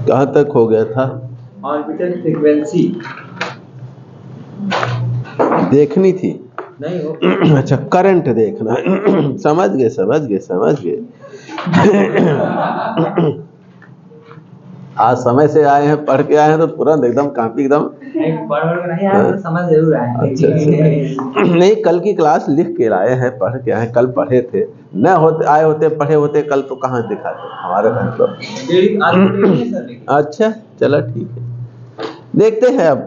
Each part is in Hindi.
कहाँ तक हो गया था? ऑर्बिटल फ्रीक्वेंसी देखनी थी नहीं हो। अच्छा, करंट देखना समझ गए समझ गए समझ गए। आज समय से आए हैं, पढ़ के आए हैं तो तुरंत एकदम काफी एकदम पढ़ नहीं आए तो समझ जरूर आए। अच्छा नहीं, कल की क्लास लिख के लाए हैं, पढ़ के आए, कल पढ़े थे, न होते आए होते पढ़े होते कल तो कहाँ दिखाते हमारे घर तो। अच्छा चलो ठीक है, देखते हैं अब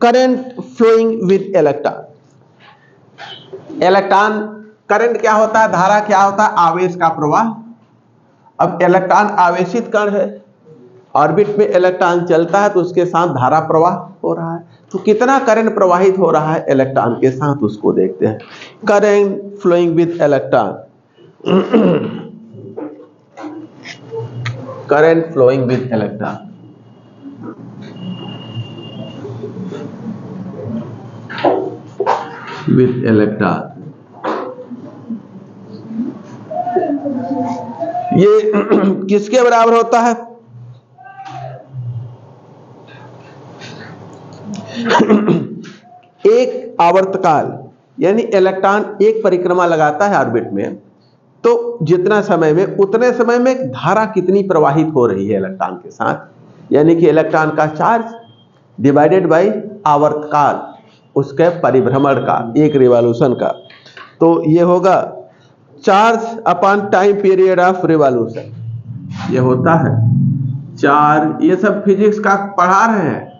current flowing with electron. Electron current क्या होता है, धारा क्या होता है, आवेश का प्रवाह। अब इलेक्ट्रॉन आवेशित कण है, ऑर्बिट में इलेक्ट्रॉन चलता है तो उसके साथ धारा प्रवाह हो रहा है, तो कितना करंट प्रवाहित हो रहा है इलेक्ट्रॉन के साथ उसको देखते हैं। Current flowing with electron, current flowing with electron, with electron, ये किसके बराबर होता है? एक आवर्तकाल, यानी इलेक्ट्रॉन एक परिक्रमा लगाता है ऑर्बिट में, तो जितना समय में उतने समय में धारा कितनी प्रवाहित हो रही है इलेक्ट्रॉन के साथ, यानी कि इलेक्ट्रॉन का चार्ज डिवाइडेड बाय आवर्तकाल, उसके परिभ्रमण का, एक रिवॉल्यूशन का, तो ये होगा charge upon time period of revolution, ये होता है चार्ज। ये सब फिजिक्स का पढ़ा रहे हैं,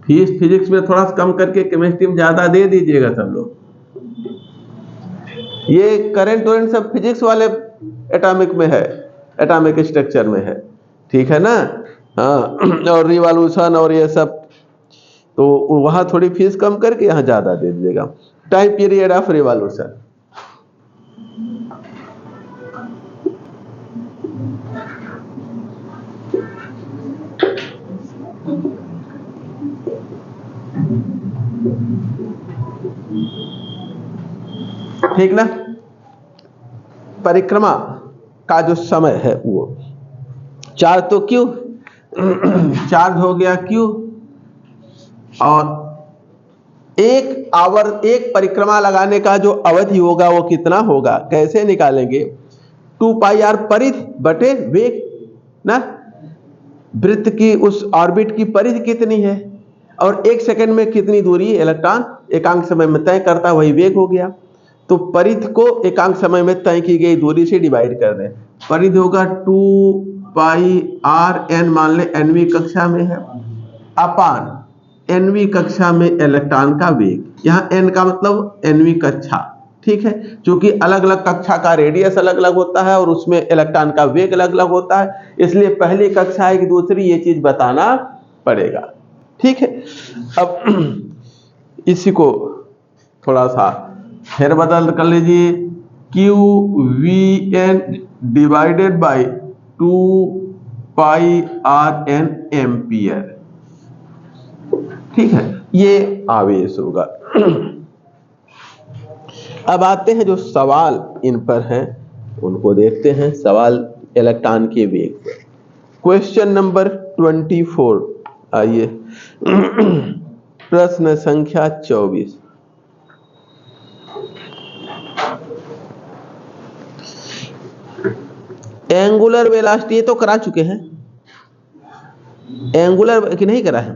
फीस फिजिक्स में थोड़ा सा कम करके केमिस्ट्री में ज्यादा दे दीजिएगा सब लोग। ये करंट वरेंट सब फिजिक्स वाले एटॉमिक में है, एटॉमिक स्ट्रक्चर में है, ठीक है ना। हाँ, और रिवॉल्यूशन और ये सब तो वहां थोड़ी फीस कम करके यहाँ ज्यादा दे दीजिएगा। टाइम पीरियड ऑफ रिवॉल्यूशन, ठीक ना। परिक्रमा का जो समय है वो चार्ज, तो क्यू चार्ज हो गया क्यू, और एक आवर, एक परिक्रमा लगाने का जो अवधि होगा वो कितना होगा, कैसे निकालेंगे? 2 पाई आर परिधि बटे वेग ना, वृत्त की उस ऑर्बिट की परिधि कितनी है, और एक सेकंड में कितनी दूरी इलेक्ट्रॉन एकांक समय में तय करता है, वही वेग हो गया। तो परिधि को एकांक समय में तय की गई दूरी से डिवाइड कर दें, परिधि होगा 2 पाई आर एन, मान ले एनवी कक्षा में है, अपान एनवी कक्षा में इलेक्ट्रॉन का वेग, यहाँ एन का मतलब एनवी कक्षा, ठीक है, क्योंकि अलग अलग कक्षा का रेडियस अलग अलग होता है और उसमें इलेक्ट्रॉन का वेग अलग अलग होता है, इसलिए पहली कक्षा है कि दूसरी, ये चीज बताना पड़ेगा, ठीक है। अब इसी को थोड़ा सा फेर बदल कर लीजिए, Q V N divided by 2 pi are N ampere, ठीक है, ये आवेश होगा। अब आते हैं जो सवाल इन पर हैं उनको देखते हैं, सवाल इलेक्ट्रॉन के वेग पर। क्वेश्चन नंबर 24, आइए प्रश्न संख्या 24। एंगुलर वेलोसिटी तो करा चुके हैं, एंगुलर कि नहीं करा है,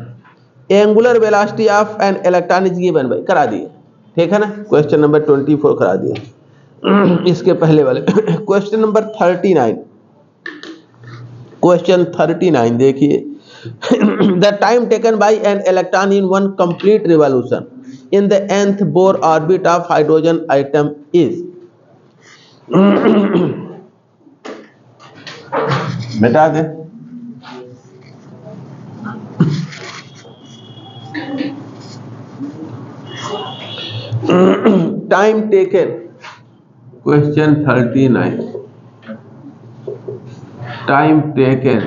angular velocity of an electron is given by, करा दिए, ठीक है ना। क्वेश्चन नंबर 24 करा दिए। इसके पहले वाले क्वेश्चन नंबर 39, क्वेश्चन 39 देखिए। The time taken by an electron in one complete revolution in the nth Bohr orbit of hydrogen atom is, मिटा दे, time taken, question 39, time taken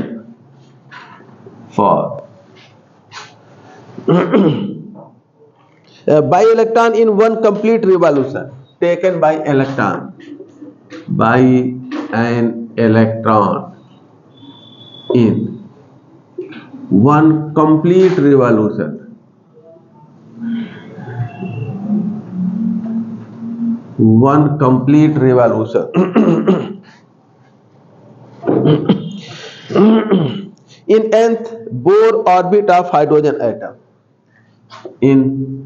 for by electron in one complete revolution taken by electron, by an electron in one complete revolution, one complete revolution in nth Bohr orbit of hydrogen atom, in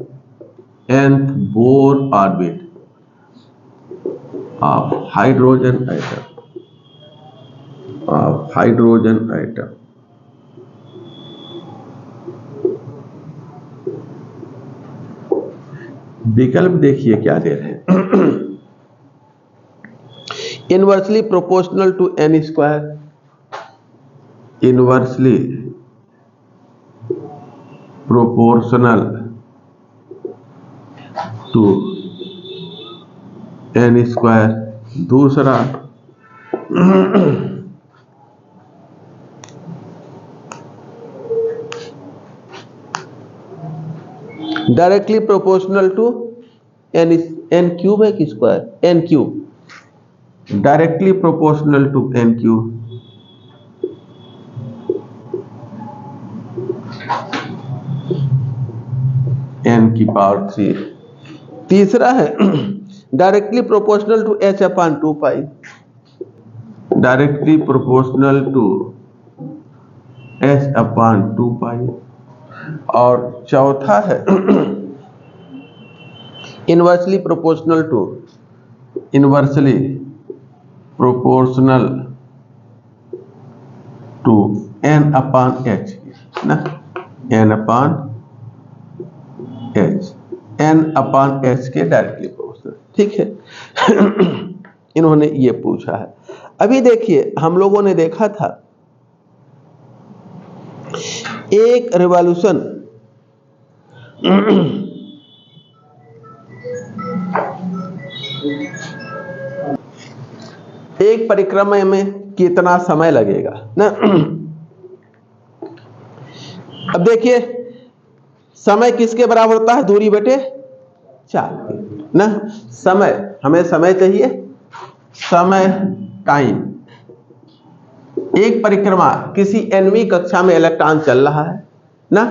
nth Bohr orbit of hydrogen atom, विकल्प देखिए क्या दे रहे हैं। Inversely proportional to n square, inversely proportional to n square, दूसरा directly proportional to N cube है कि square, n cube, directly proportional to N cube, n की पावर 3। तीसरा है directly proportional to h upon 2 pi, directly proportional to h upon 2 pi. और चौथा है inversely proportional to, inversely proportional to n upon h ना, n upon h, n upon h के डायरेक्टली प्रोपोर्शनल। ठीक है इन्होंने ये पूछा है। अभी देखिए हम लोगों ने देखा था एक रिवॉल्यूशन एक परिक्रमा में कितना समय लगेगा ना। अब देखिए समय किसके बराबर होता है, दूरी बटे चाल के ना। समय, हमें समय चाहिए, समय टाइम। एक परिक्रमा किसी nवीं कक्षा में इलेक्ट्रॉन चल रहा है ना,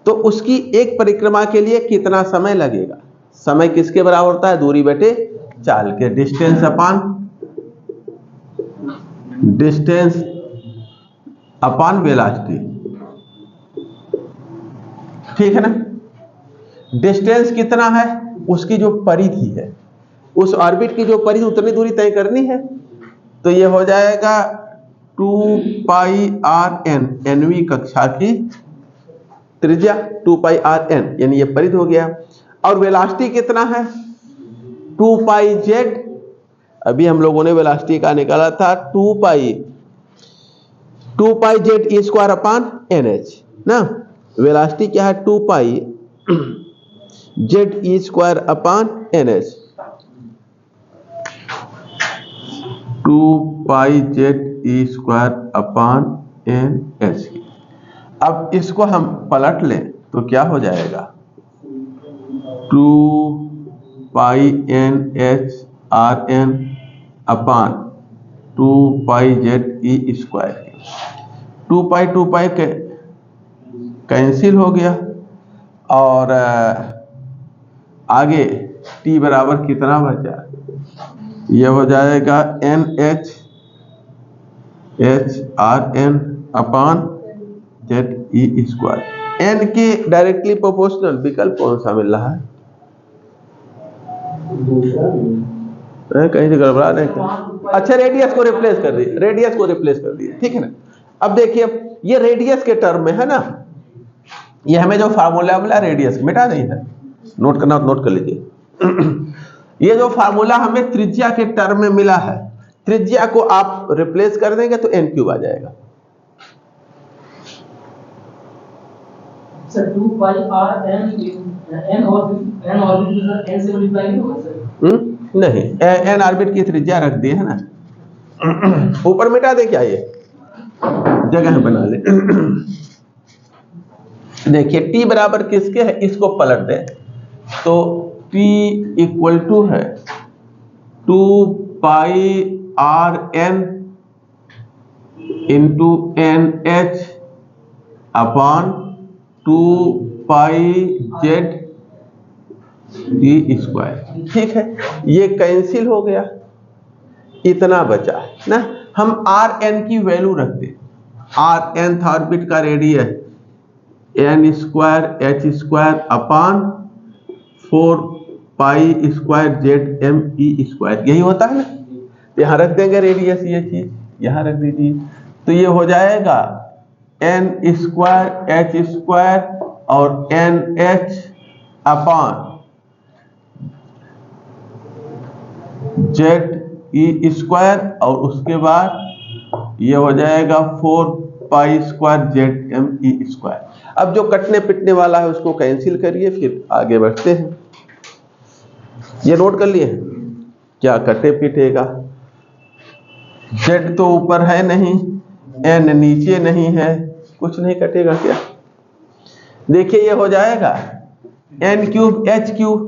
तो उसकी एक परिक्रमा के लिए कितना समय लगेगा। समय किसके बराबर होता है, दूरी बटे चाल के, डिस्टेंस अपॉन वेलोसिटी। ठीक है ना। डिस्टेंस कितना है, उसकी जो परिधि है, उस ऑर्बिट की जो परिधि उतनी दूरी तय करनी है। तो ये हो जाएगा 2 पाई आर एन, nवीं कक्षा की त्रिज्या 2 पाई आर एन, यानी ये परिधि हो गया। और वेलोसिटी कितना है, 2 पाई जेड। अभी हम लोगों ने वेलोसिटी का निकाला था 2 pi z E square upon N H ना। वेलोसिटी क्या है, 2 pi z E square upon N H, 2 pi z E square upon N H. अब इसको हम पलट लें तो क्या हो जाएगा, 2 pi n h r n upon 2 pi z ई स्क्वायर। 2 पाई कैंसिल हो गया और आगे t बराबर कितना बचा, यह हो जाएगा n h r n upon Z ई स्क्वायर। एन के डायरेक्टली प्रोपोर्शनल विकल्प कौन सा मिल रहा है, कहीं से गड़बड़ा नहीं था। अच्छा रेडियस को रिप्लेस कर दिए, ठीक है ना। अब देखिए ये रेडियस के टर्म में है ना, ये हमें जो फार्मूला मिला रेडियस, मिटा नहीं है, नोट करना तो नोट कर लीजिए। ये जो फार्मूला हमें त्रिज्या के टर्म में मिला है, त्रिज्या को आप रिप्लेस कर देंगे तो n क्यूब आ जाएगा। सर 2 पाई आर एन से मल्टीप्लाई नहीं होगा सर? नहीं, एन ऑर्बिट की त्रिज्या रख दी है ना, ऊपर मिटा दे, क्या ये जगह बना ले। देखिए t बराबर किसके है, इसको पलट दे, तो T इक्वल टू है 2 pi are n into n H upon 2 pi z t square. ठीक है, ये कैंसिल हो गया, इतना बचा है ना। हम आर एन की वैल्यू रखते, आर एन ऑर्बिट का radius N square H square upon 4 pi square Z M E square, यही होता है ना। यहाँ रख देंगे रेडियस, ये चीज यहाँ रख दीजिए, तो ये हो जाएगा एन स्क्वायर एच स्क्वायर और एन एच अपॉन जेड ई स्क्वायर, और उसके बाद ये हो जाएगा 4 pi square Z M E square. अब जो कटने पिटने वाला है उसको कैंसिल करिए, फिर आगे बढ़ते हैं। ये नोट कर लिए क्या कटे पिटेगा। जेड तो ऊपर है नहीं, एन नीचे नहीं है, कुछ नहीं कटेगा क्या। देखिए ये हो जाएगा N cube H cube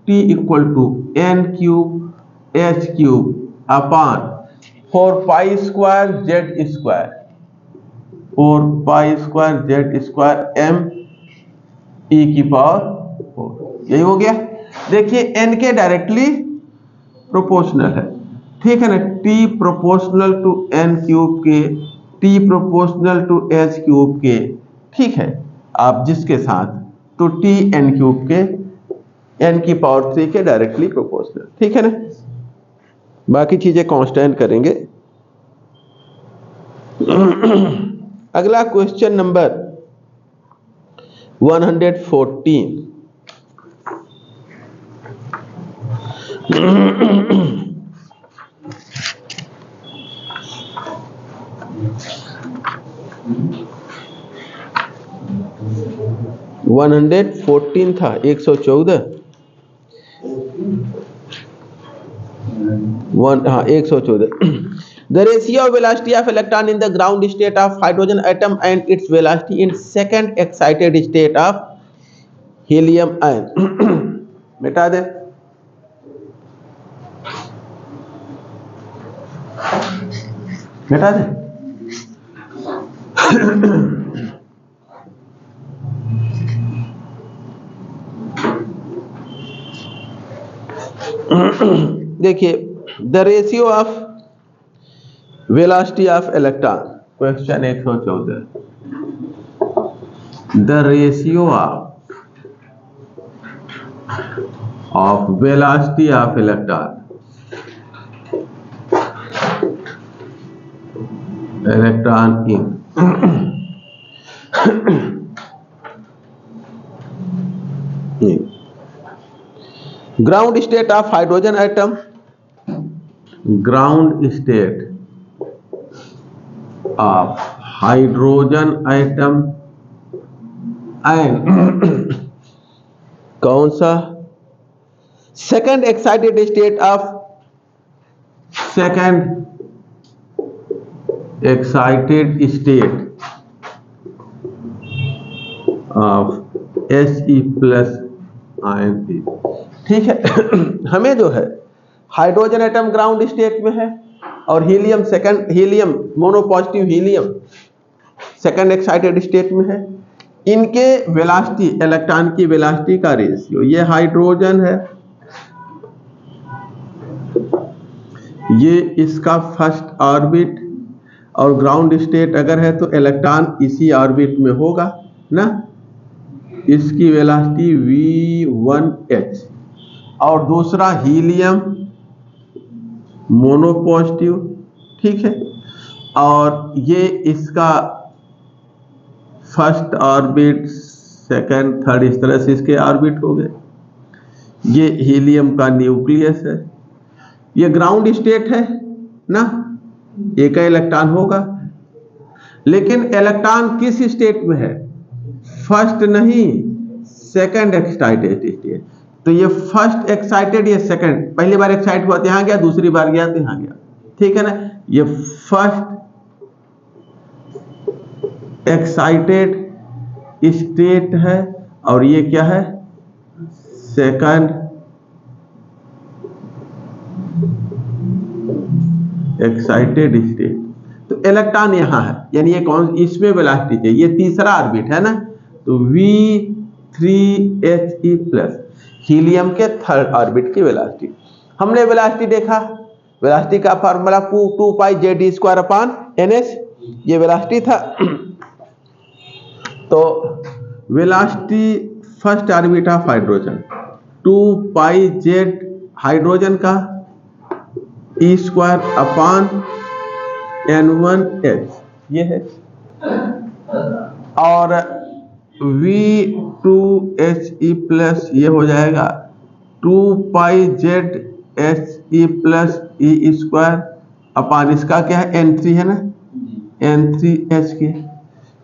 T equal to N cube H cube upon 4 pi square Z square, 4 pi square Z square M E की पावर 4, यही हो गया। देखिए एन के डायरेक्टली प्रोपोर्शनल है, ठीक है ना। T proportional to N cube के, t proportional to h cube के, ठीक है। आप जिसके साथ, तो टी एन क्यूब के एन की पावर 3 के डायरेक्टली प्रोपोर्शनल, ठीक है ना। बाकी चीजें कांस्टेंट करेंगे। अगला क्वेश्चन नंबर 114। वन 114 था, 114 114। The ratio of velocity of electron in the ground state of hydrogen atom and its velocity in second excited state of helium ion। मिटा दे, मिटा दे। देखिए the ratio of velocity of electron, question 114। The ratio of velocity of electron in ground state of hydrogen atom, ground state of hydrogen atom and कौन सा, second excited state of He plus ion P, ठीक है। हमें जो है हाइड्रोजन एटम ग्राउंड स्टेट में है और helium helium monopositive helium second excited state में है। इनके वेलोसिटी, इलेक्ट्रॉन की वेलोसिटी का रेशियो, ये हाइड्रोजन है, ये इसका फर्स्ट ऑर्बिट, और ग्राउंड स्टेट अगर है तो इलेक्ट्रॉन इसी ऑर्बिट में होगा ना। इसकी वेलोसिटी v1h, और दूसरा हीलियम मोनोपॉजिटिव, ठीक है, और ये इसका फर्स्ट ऑर्बिट, सेकंड, थर्ड, इस तरह से इसके ऑर्बिट हो गए। ये हीलियम का न्यूक्लियस है, ये ग्राउंड स्टेट है ना, एक इलेक्ट्रॉन होगा। लेकिन इलेक्ट्रॉन किस स्टेट में है, फर्स्ट नहीं, सेकंड एक्साइटेड स्टेट। तो ये फर्स्ट एक्साइटेड, ये सेकंड, पहली बार एक्साइट हुआ तो यहाँ गया, दूसरी बार गया तो यहाँ गया, ठीक है ना। ये फर्स्ट एक्साइटेड स्टेट है और ये क्या है, सेकंड एक्साइटेड स्टेट। तो इलेक्ट्रॉन यहाँ है, यानी ये कौन, इसमें वेलोसिटी चाहिए, ये तीसरा ऑर्बिट है ना, तो V3He प्लस हीलियम के थर्ड ऑर्बिट की वेलोसिटी। हमने वेलोसिटी देखा, वेलोसिटी का formula 2 pi Z square upon NH, ये वेलोसिटी था। तो velocity first orbit of hydrogen 2 pi Z hydrogen का E स्क्वायर अपॉन N1H ये है, और V2He प्लस ये हो जाएगा 2 pi z He plus E square upon इसका क्या है N3 है ना, N3H के।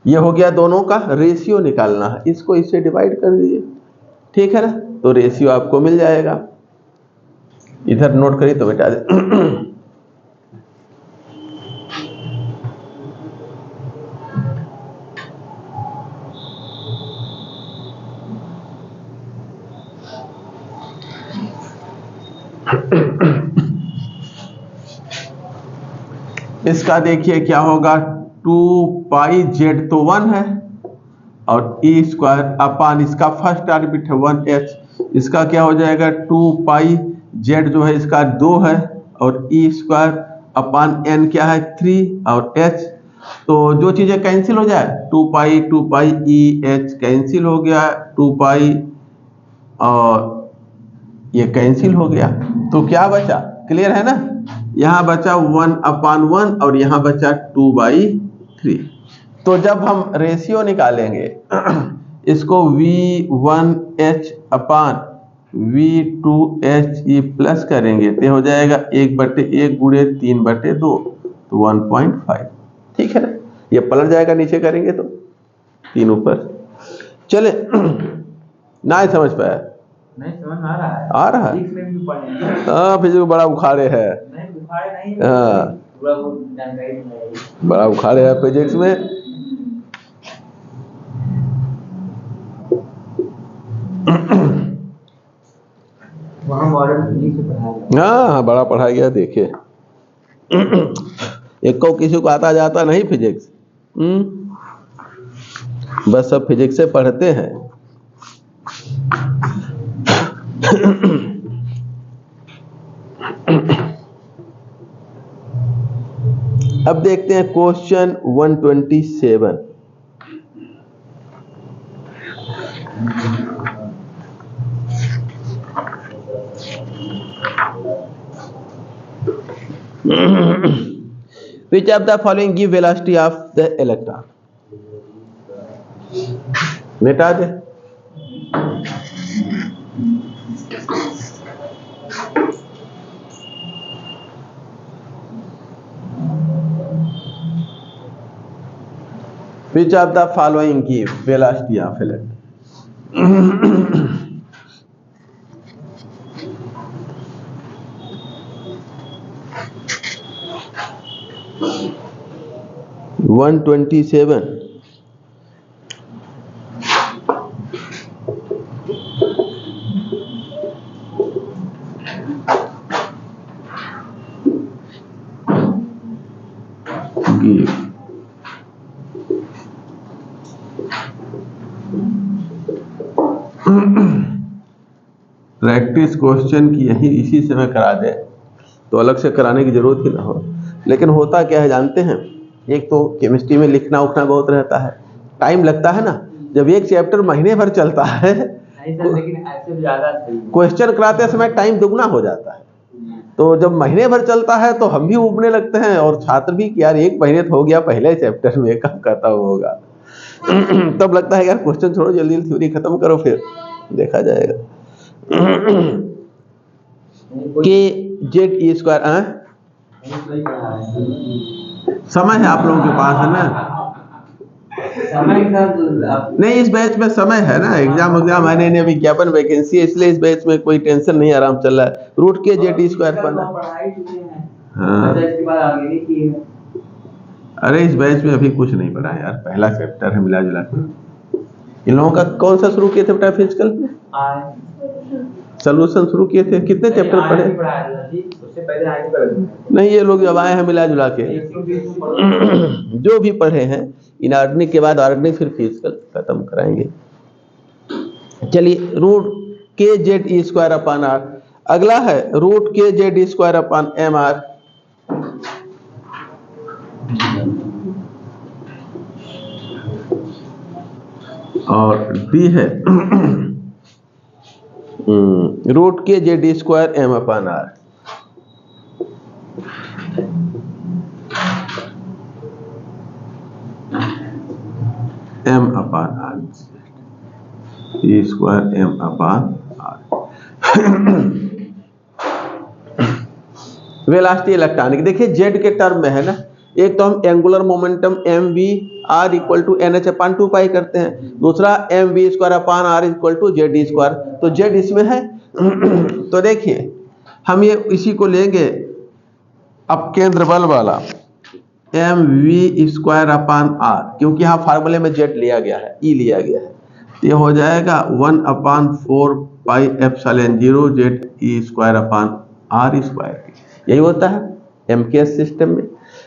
ये हो गया, दोनों का रेशियो निकालना है, इसको इससे डिवाइड कर दीजिए, ठीक है ना, तो रेशियो आपको मिल जाएगा। इधर नोट करिए तो बेटा दे। इसका देखिए क्या होगा, 2 पाई जेड तो 1 है और E स्क्वायर अपॉन इसका फर्स्ट ऑर्बिट है 1H, इसका क्या हो जाएगा 2 पाई जेड जो है इसका 2 है और E स्क्वायर अपॉन N क्या है 3 और H। तो जो चीजें कैंसिल हो जाए, 2 पाई EH कैंसिल हो गया, 2 पाई और ये कैंसिल हो गया, तो क्या बचा, क्लियर है ना, यहाँ बचा 1/1 और यहाँ बचा 2/3। तो जब हम रेशियो निकालेंगे इसको V1H अपॉन V2He प्लस करेंगे तो हो जाएगा 1/1 गुणे 3/2 तो 1.5, ठीक है ना, ये पलट जाएगा नीचे करेंगे तो 3 ऊपर। चले ना ही समझ पाया, नहीं समझ आ रहा है, आ रहा है, हाँ फिजिक्स बड़ा उखाड़े है, हाँ बड़ा उखाड़े है फिजिक्स में। वहाँ मॉडर्न फिजिक्स से पढ़ाया, हाँ बड़ा पढ़ाया गया, देखिए एक को किसी को आता जाता नहीं फिजिक्स, बस सब फिजिक्स से पढ़ते हैं। अब देखते हैं question 127। Which of the following give velocity of the electron? मिटा दे, which of the following give velocity of electron? One 27. Give. Practice question की यही इसी से मैं करा दे तो अलग से कराने की जरूरत ही ना हो। लेकिन होता क्या है जानते हैं, एक तो केमिस्ट्री में लिखना उखना बहुत रहता है, टाइम लगता है ना, जब एक चैप्टर महीने भर चलता है लेकिन ऐसे ज्यादा क्वेश्चन कराते समय टाइम दुगना हो जाता है। तो जब महीने भर चलता है तो हम भी उबने लगते हैं और छात्र भी कि यार 1 महीने तो हो गया पहले चैप्टर में, कब खत्म होगा। तब लगता है यार क्वेश्चन छोड़ो, जल्दी थ्योरी खत्म करो फिर देखा जाएगा। के जेड ई स्क्वायर समय है आप लोगों के पास है ना, समय का नहीं इस बैच में समय है ना, एग्जाम है नहीं, विज्ञापन वैकेंसी है, इसलिए इस बैच में कोई टेंशन नहीं, आराम चल रहा है। Root k z E square पर हाँ, इसके बाद आगे नहीं किए हैं। अरे इस बैच में अभी कुछ नहीं पढ़ा यार, पहला चैप्टर है मिला जुला के। इन लोगों का कौन सा शुरू किए थे बेटा फिजिकल में? सोल्यूशन शुरू किए थे, कितने चैप्टर आज पढ़े? नहीं पढ़ाया था जी, उससे पहले आज नहीं पढ़ा था। नहीं, ये लोग जब आए हैं मिला जुला के 120 में पढ़ा। जो भी पढ़े हैं इनऑर्गेनिक के बाद ऑर्गेनिक फिर फिजिकल खत्म कराएंगे। चलिए, रूट के जेड ई स्क्वायर अपान आर। अगला है रूट के जेड ई स्क्वायर अपान एम आर। और डी है रूट के जेड ई square m upon r. M upon r e square m upon r. Velocity electronic, देखिए जेड के टर्म में है ना, एक तो हम angular momentum m v r equal to n h upon 2 pi करते हैं, दूसरा m we square upon are equal to Z square, तो जेड इसमें है। तो देखिए हम ये इसी को लेंगे अब केंद्र बल वाला M we square upon R, क्योंकि यहाँ फार्मूले में जेड लिया गया है, ई लिया गया है, ये हो जाएगा 1/4 पाई एप्सिलॉन 0 जेड ई स्क्वायर अपान आर स्क्वायर। यही होता है एमकेएस सिस्टम में।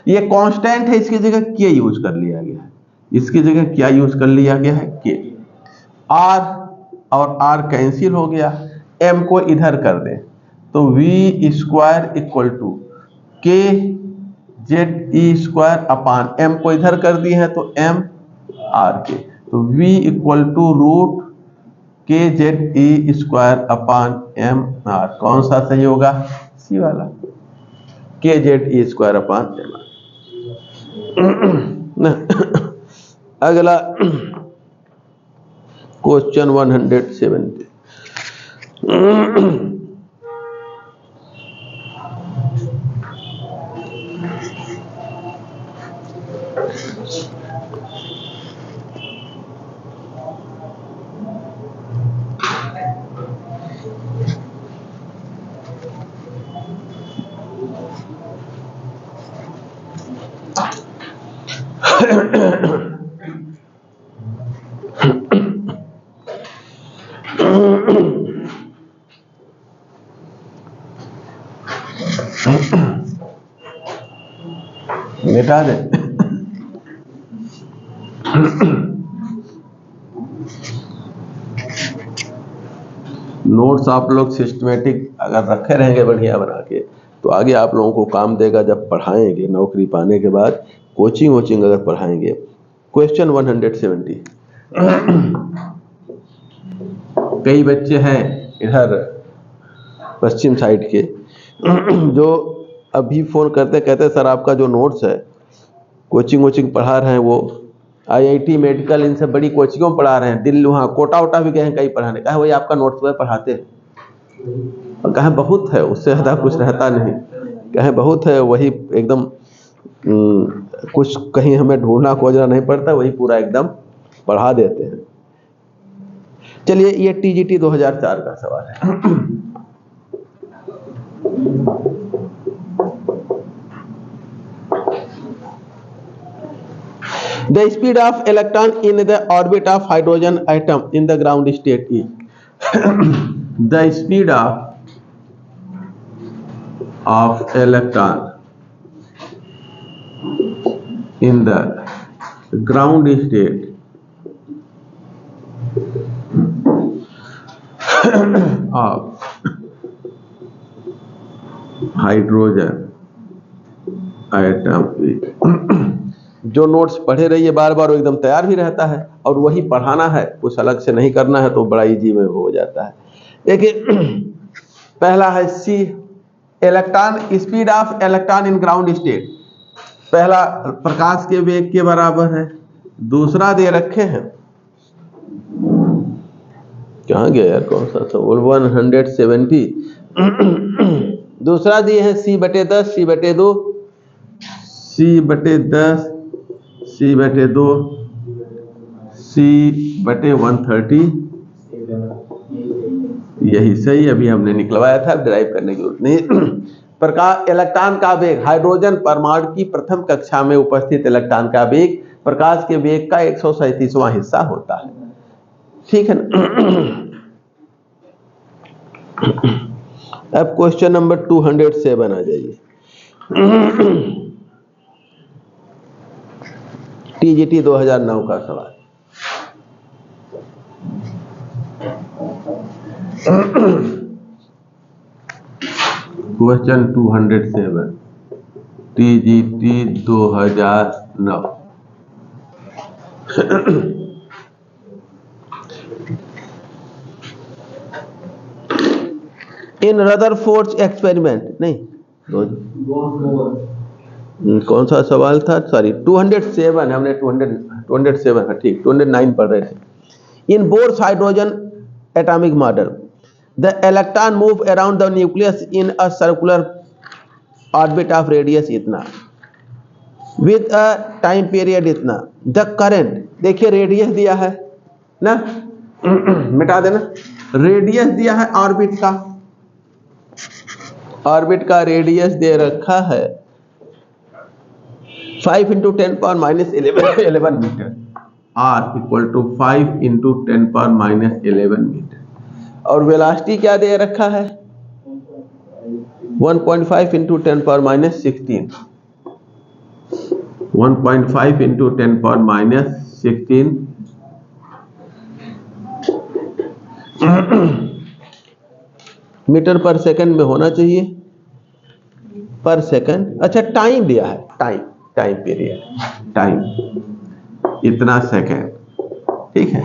ये कांस्टेंट है, इसकी जगह के यूज कर लिया गया है, इसकी जगह क्या यूज कर लिया गया है, के। आर और आर कैंसिल हो गया, एम को इधर कर दें तो वी स्क्वायर इक्वल टू के जेड ई स्क्वायर अपान एम को इधर कर दिए हैं तो एम आर के, तो we equal to root k z E square upon m are. कौन सा सही होगा, सी वाला, के z E square upon m are ना। अगला क्वेश्चन 170। मिटा दे। नोट्स आप लोग सिस्टमेटिक अगर रखे रहेंगे बढ़िया बना के तो आगे आप लोगों को काम देगा जब पढ़ाएंगे, नौकरी पाने के बाद कोचिंग वोचिंग अगर पढ़ाएंगे। क्वेश्चन 170। कई बच्चे हैं इधर पश्चिम साइड के जो अभी फ़ोन करते कहते सर आपका जो नोट्स है कोचिंग वोचिंग पढ़ा रहे हैं, वो आईआईटी मेडिकल इन सब बड़ी कोचिंगों में पढ़ा रहे हैं, दिल्ली वहाँ कोटा वोटा भी गए हैं कई पढ़ाने, कहा वही आपका नोट्स वह पढ़ाते हैं, और कहा बहुत है, उससे ज़्यादा कुछ रहता नहीं, कहे बहुत है, वही एकदम कुछ कहीं हमें ढूंढना खोजना नहीं पड़ता, वही पूरा एकदम पढ़ा देते हैं। चलिए ये टीजीटी 2004 का सवाल है। The speed of electron in the orbit of hydrogen atom in the ground state is the speed of electron in the ground state of hydrogen atom is जो नोट्स पढ़े रहिए बार बार, वो एकदम तैयार भी रहता है और वही पढ़ाना है, कुछ अलग से नहीं करना है तो बड़ा इजी में हो जाता है। देखिए पहला है c, electron, speed of electron in ground state, पहला प्रकाश के वेग के बराबर है, दूसरा दे रखे हैं, कहाँ गया यार कौन सा 170, दूसरा दिए है c/10, c/2, c/10, c/2, c/130, यही सही, अभी हमने निकलवाया था, ड्राइव करने की जरूरत नहीं। प्रकाश इलेक्ट्रॉन का वेग, हाइड्रोजन परमाणु की प्रथम कक्षा में उपस्थित इलेक्ट्रॉन का वेग प्रकाश के वेग का 137वां हिस्सा होता है, ठीक है ना। अब क्वेश्चन नंबर 207 आ जाइए। टीजीटी 2009 का सवाल। Question 207 TGT 2009। इन रदरफोर्ड एक्सपेरिमेंट नहीं, कौन सा सवाल था, सॉरी 207, हमने 207 है, ठीक 209 पढ़ रहे थे। In Bohr's hydrogen atomic model the electron move around the nucleus in a circular orbit of radius इतना विद अ टाइम पीरियड इतना। द करंट, देखिए रेडियस दिया है ना, मिटा देना, रेडियस दिया है ऑर्बिट का, ऑर्बिट का रेडियस दे रखा है 5 × 10⁻11 मीटर, r = 5 × 10⁻11 मीटर। और वेलोसिटी क्या दे रखा है 1.5 × 10⁻16, 1.5 × 10⁻16 मीटर पर सेकंड में होना चाहिए, पर सेकंड। अच्छा टाइम दिया है, टाइम पीरियड, टाइम इतना सेकंड, ठीक है,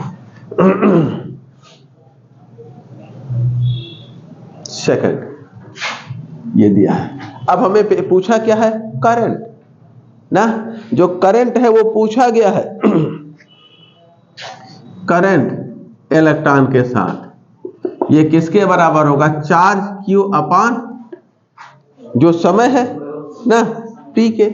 सेकंड ये दिया है। अब हमें पूछा क्या है, करंट ना, जो करंट है वो पूछा गया है। करंट इलेक्ट्रॉन के साथ ये किसके बराबर होगा, चार्ज Q अपान जो समय है ना T के।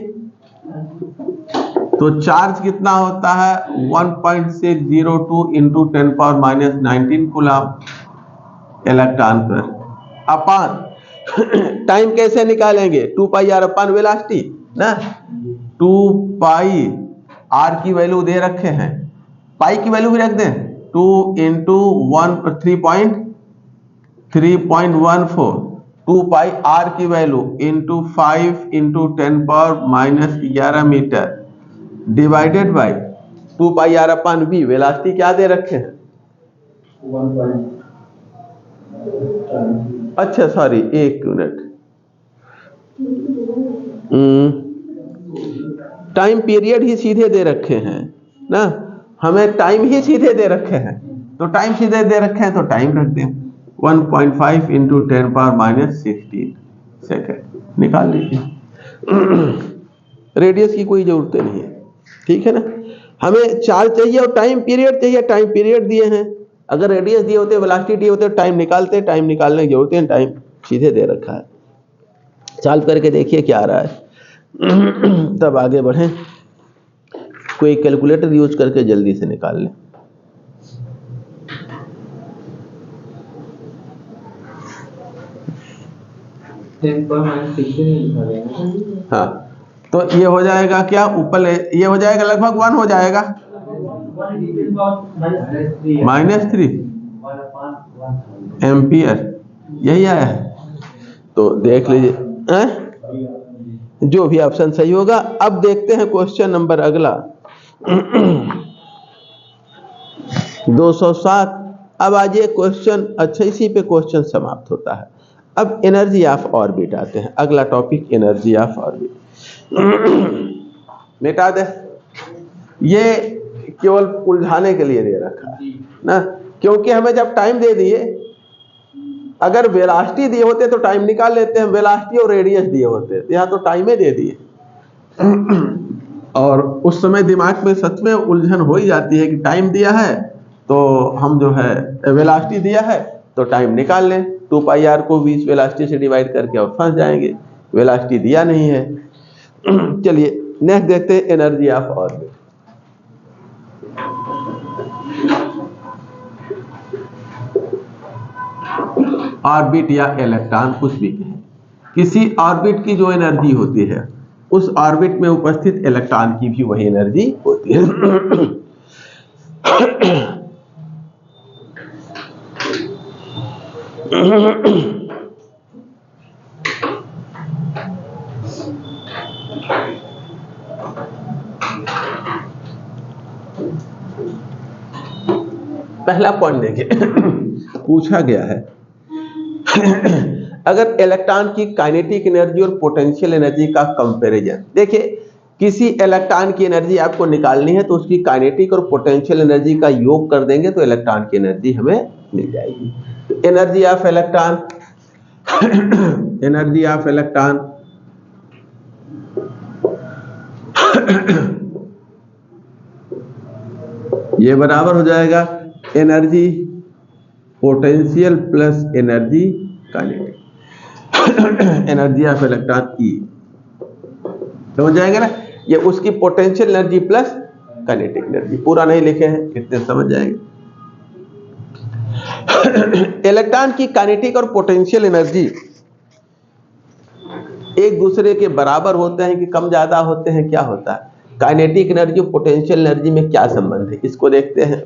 तो चार्ज कितना होता है 1.602 × 10⁻19 कूलम इलेक्ट्रॉन पर, अपान टाइम कैसे निकालेंगे, 2πr अपान वेलोसिटी ना, 2πr की वैल्यू दे रखे हैं, पाई की वैल्यू भी रख दें 2 × 3.14, 2πr की value into 5 × 10⁻11 metre divided by 2πr upon v। Velocity क्या दे रखे हैं, अच्छा सॉरी एक मिनट, टाइम पीरियड ही सीधे दे रखे हैं ना, हमें टाइम ही सीधे दे रखे हैं, तो टाइम सीधे दे रखे हैं तो टाइम रख दें 1.5 × 10⁻16 सेकंड, निकाल लीजिए। रेडियस की कोई जरूरत नहीं है, ठीक है ना, हमें चार्ज चाहिए और टाइम पीरियड चाहिए, टाइम पीरियड दिए हैं, अगर रेडियस दिए होते, वेलोसिटी दिए होते, टाइम निकालते, टाइम निकालने की जरूरत है, टाइम सीधे दे रखा है। सॉल्व करके देखिए क्या आ रहा है, तब आगे बढ़ें। कोई कैलकुलेटर यूज करके जल्दी से निकाल लें। हाँ तो ये हो जाएगा क्या, ऊपर ये हो जाएगा लगभग 1 हो जाएगा, -3 एम्पियर, यही आया है, तो देख लीजिए जो भी ऑप्शन सही होगा। अब देखते हैं क्वेश्चन नंबर अगला 207। अब आज ये क्वेश्चन, अच्छा इसी पे क्वेश्चन समाप्त होता है। अब एनर्जी ऑफ ऑर्बिट आते हैं, अगला टॉपिक एनर्जी ऑफ ऑर्बिट। मिटा दे, ये केवल उलझाने के लिए दे रखा है ना, क्योंकि हमें जब टाइम दे दिए, अगर वेलोसिटी दिए होते तो टाइम निकाल लेते हैं, वेलोसिटी और रेडियस दिए होते, यहाँ तो टाइम ही दे दिए। और उस समय दिमाग में सच में उलझन हो ही जाती है कि टाइम दिया है तो हम जो है वेलोसिटी दिया है तो टाइम निकाल लें, 2πr को 20 वेलोसिटी से डिवाइड करके और फंस जाएंगे, वेलोसिटी दिया नहीं है। चलिए नेक्स्ट देखते हैं एनर्जी ऑफ ऑर्बिट। ऑर्बिट या इलेक्ट्रॉन कुछ भी कहें, किसी ऑर्बिट की जो एनर्जी होती है उस ऑर्बिट में उपस्थित इलेक्ट्रॉन की भी वही एनर्जी होती है। पहला पॉइंट देखिए पूछा गया है अगर इलेक्ट्रॉन की काइनेटिक एनर्जी और पोटेंशियल एनर्जी का कंपैरिजन। देखिए किसी इलेक्ट्रॉन की एनर्जी आपको निकालनी है तो उसकी काइनेटिक और पोटेंशियल एनर्जी का योग कर देंगे तो इलेक्ट्रॉन की एनर्जी हमें मिल जाएगी। तो energy of electron energy of electron ये बराबर हो जाएगा energy potential plus energy kinetic energy of electron e, समझ जाएंगे ना। ये उसकी potential energy plus kinetic energy, पूरा नहीं लिखे हैं इतने समझ जाएंगे। इलेक्ट्रॉन की काइनेटिक और पोटेंशियल एनर्जी एक दूसरे के बराबर होते हैं कि कम ज्यादा होते हैं, क्या होता है? काइनेटिक एनर्जी और पोटेंशियल एनर्जी में क्या संबंध है इसको देखते हैं।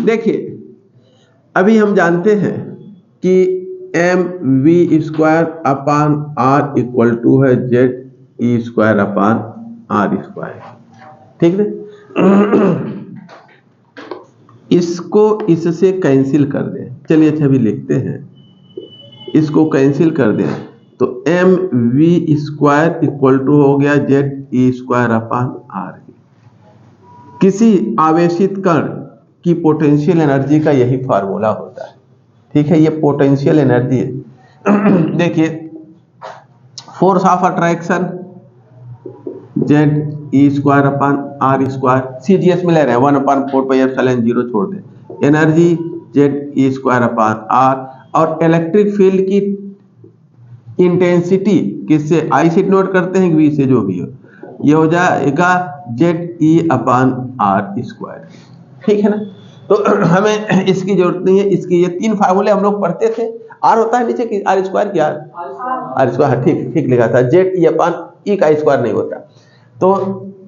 देखिए अभी हम जानते हैं कि mv² upon r equal to है ze² अपान r², ठीक है। इसको इससे कैंसिल कर दें, चलिए अच्छा अभी लिखते हैं, इसको कैंसिल कर दें तो mv² इक्वल टू हो गया ze² अपान r। किसी आवेशित कण की पोटेंशियल एनर्जी का यही फार्मूला होता है, ठीक है। ये पोटेंशियल एनर्जी है। देखिए force of attraction ze² upon r², CGS में ले रहे हैं 1/4πε0 छोड़ दें, एनर्जी ze² अपान r, और इलेक्ट्रिक फील्ड की इंटेंसिटी किससे I से नोट करते हैं V से, जो भी हो, ये हो जाएगा ze अपान r², ठीक है ना। तो हमें इसकी जरूरत नहीं है, इसकी ये तीन फार्मूले हम लोग पढ़ते थे। r होता है नीचे की r² क्या r², ठीक लिखा था, ze अपान e का स्क्वायर नहीं होता। तो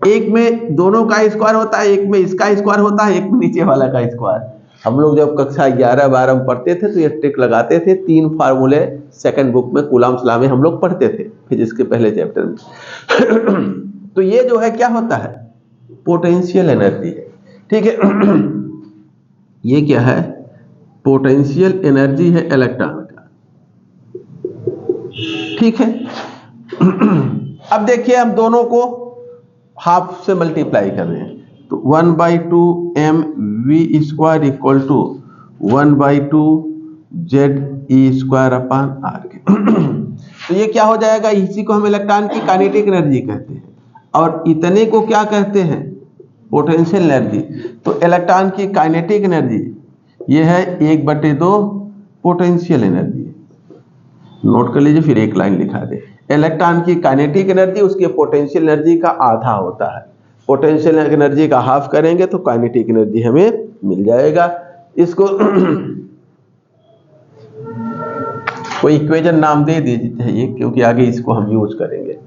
एक में दोनों का स्क्वायर होता है, एक में इसका स्क्वायर होता है, एक में नीचे वाला का स्क्वायर। हम लोग जब कक्षा 11-12 में पढ़ते थे तो ये ट्रिक लगाते थे, तीन फार्मूले सेकंड बुक में कूलम्ब्स लॉ में हम लोग पढ़ते थे फिजिक्स के पहले चैप्टर में। तो ये जो है क्या होता है, पोटेंशियल एनर्जी है, ठीक है। ये क्या है, पोटेंशियल एनर्जी है इलेक्ट्रॉन का, ठीक है। अब देखिए हम दोनों को हाफ से मल्टीप्लाई कर रहे हैं तो 1/2 mv² equal to 1/2 ze² upon r। तो ये क्या हो जाएगा, इसी को हम इलेक्ट्रॉन की काइनेटिक एनर्जी कहते हैं और इतने को क्या कहते हैं, पोटेंशियल एनर्जी। तो इलेक्ट्रॉन की काइनेटिक एनर्जी ये है 1/2 पोटेंशियल एनर्जी, नोट कर लीजिए, फिर एक लाइन लिखा दे। इलेक्ट्रॉन की काइनेटिक एनर्जी उसके पोटेंशियल एनर्जी का आधा होता है, पोटेंशियल एनर्जी का हाफ करेंगे तो काइनेटिक एनर्जी हमें मिल जाएगा। इसको कोई इक्वेशन नाम दे दीजिए क्योंकि आगे इसको हम यूज करेंगे।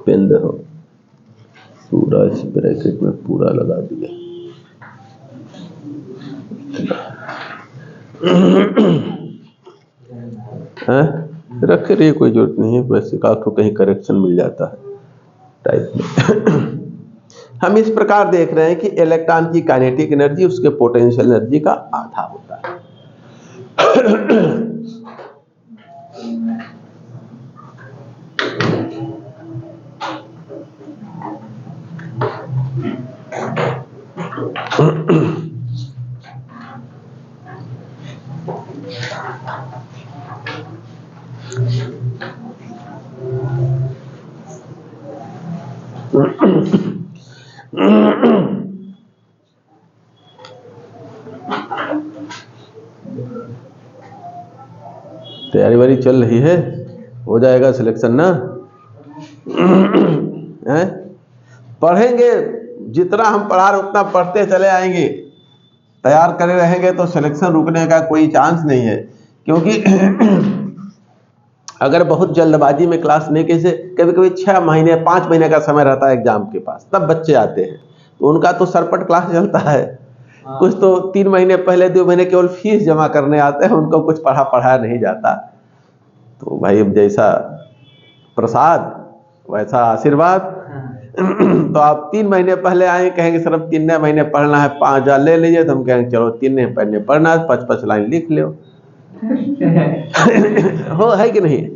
पेन दो, पूरा इस ब्रैकेट में पूरा लगा दिया। रख रही कोई जरूरत नहीं है, वैसे का तो कहीं करेक्शन मिल जाता है टाइप में। हम इस प्रकार देख रहे हैं कि इलेक्ट्रॉन की काइनेटिक एनर्जी उसके पोटेंशियल एनर्जी का आधा होता है। तैयारी वारी चल रही है, हो जाएगा सिलेक्शन ना है? पढ़ेंगे, जितना हम पढ़ा रहे उतना पढ़ते चले आएंगे, तैयार करे रहेंगे तो सिलेक्शन रुकने का कोई चांस नहीं है। क्योंकि अगर बहुत जल्दबाजी में क्लास लेके से कभी कभी 6 महीने 5 महीने का समय रहता है एग्जाम के पास, तब बच्चे आते हैं तो उनका तो सरपट क्लास चलता है। कुछ तो 3 महीने पहले 2 महीने केवल फीस जमा करने आते हैं, उनको कुछ पढ़ाया नहीं जाता। तो भाई अब जैसा प्रसाद वैसा आशीर्वाद। तो आप 3 महीने पहले आए, कहेंगे सर अब 3 महीने पढ़ना है, 5,000 ले लीजिए, तो हम कहेंगे चलो 3 महीने पढ़ना है, 5-5 लाइन लिख लो। हो है कि नहीं?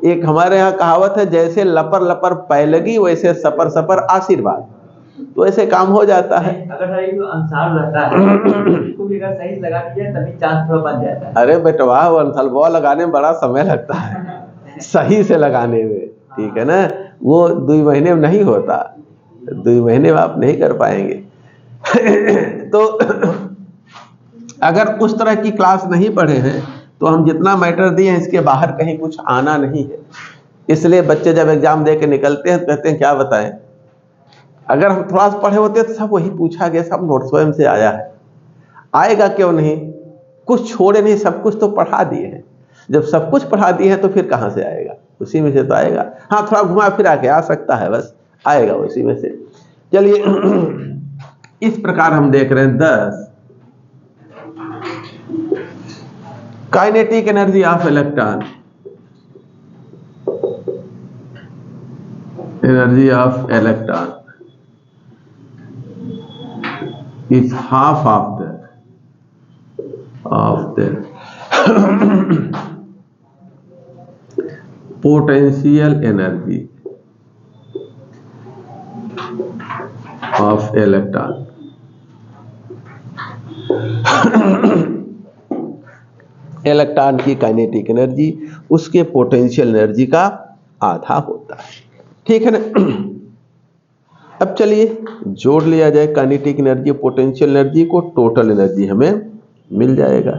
एक हमारे यहाँ कहावत है, जैसे लपर लपर पै लगी वैसे सपर सपर आशीर्वाद। तो ऐसे काम हो जाता है। अगर सर ये जो अनुसार रहता है इसको भी अगर सही लगा दिया तभी चांस थोड़ा बन जाता है। अरे बेटवा वो अनसलवा लगाने में बड़ा समय लगता है, सही से लगाने में, ठीक है ना? वो 2 महीने में नहीं होता, 2 महीने में आप नहीं कर पाएंगे। तो अगर उस तरह की क्लास नहीं पढ़े हैं तो हम जितना मैटर दिए हैं इसके बाहर कहीं कुछ आना नहीं है। इसलिए बच्चे जब एग्जाम दे के निकलते हैं तो कहते हैं क्या बताएं, अगर हम थोड़ा सा पढ़े होते तो सब वही पूछा गया, सब नोट स्वयं से आया है। आएगा क्यों नहीं? कुछ छोड़े नहीं, सब कुछ तो पढ़ा दिए हैं। जब सब कुछ पढ़ा दिए हैं तो फिर कहाँ से आएगा? उसी में से तो आएगा। हाँ, थोड़ा घुमा फिरा के आ सकता है, बस आएगा उसी में से। चलिए, इस प्रकार हम देख रहे हैं 10 kinetic energy of electron. Energy of electron is half of the potential energy of electron। Electron की काइनेटिक एनर्जी उसके पोटेंशियल एनर्जी का आधा होता है, ठीक है ना? अब चलिए जोड़ लिया जाए काइनेटिक एनर्जी पोटेंशियल एनर्जी को, टोटल एनर्जी हमें मिल जाएगा।